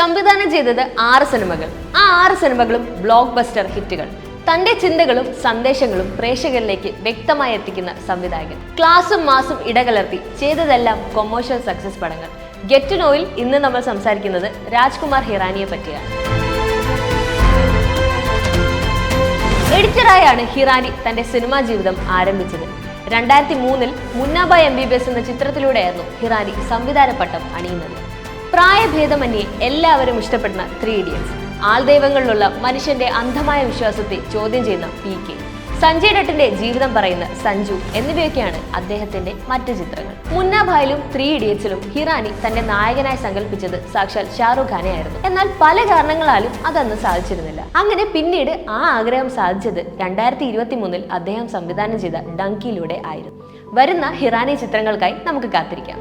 സംവിധാനം ചെയ്തത് 6 സിനിമകൾ. ആ 6 സിനിമകളും ബ്ലോക്ക് ബസ്റ്റർ ഹിറ്റുകൾ. തന്റെ ചിന്തകളും സന്ദേശങ്ങളും പ്രേക്ഷകരിലേക്ക് വ്യക്തമായി എത്തിക്കുന്ന സംവിധായകൻ. ക്ലാസും മാസും ഇടകലർത്തി ചെയ്തതെല്ലാം കൊമേഴ്ഷ്യൽ സക്സസ് പടങ്ങൾ. ഗെറ്റ് ടു നോയിൽ ഇന്ന് നമ്മൾ സംസാരിക്കുന്നത് രാജ്കുമാർ ഹിറാനിയെ പറ്റിയാണ്. എഡിറ്ററായാണ് ഹിറാനി തന്റെ സിനിമാ ജീവിതം ആരംഭിച്ചത്. 2003-ൽ മുന്നാബായ് MBBS എന്ന ചിത്രത്തിലൂടെയായിരുന്നു ഹിറാനി സംവിധാന പട്ടം അണിയുന്നത്. പ്രായഭേദമന്യേ എല്ലാവരും ഇഷ്ടപ്പെടുന്ന 3 ഇഡിയറ്റ്സ്, ആൾദൈവങ്ങളിലുള്ള മനുഷ്യന്റെ അന്ധമായ വിശ്വാസത്തെ ചോദ്യം ചെയ്യുന്ന PK, സഞ്ജയ് ദത്തിന്റെ ജീവിതം പറയുന്ന സഞ്ജു എന്നിവയൊക്കെയാണ് അദ്ദേഹത്തിന്റെ മറ്റ് ചിത്രങ്ങൾ. മുന്നാബായിലും 3 ഇഡിയറ്റ്സിലും ഹിറാനി തന്റെ നായകനായി സങ്കല്പിച്ചത് സാക്ഷാൽ ഷാറുഖ് ഖാനെ ആയിരുന്നു. എന്നാൽ പല കാരണങ്ങളാലും അതന്ന് സാധിച്ചിരുന്നില്ല. അങ്ങനെ പിന്നീട് ആ ആഗ്രഹം സാധിച്ചത് 2023-ൽ അദ്ദേഹം സംവിധാനം ചെയ്ത ഡങ്കിയിലൂടെ ആയിരുന്നു. വരുന്ന ഹിറാനി ചിത്രങ്ങൾക്കായി നമുക്ക് കാത്തിരിക്കാം.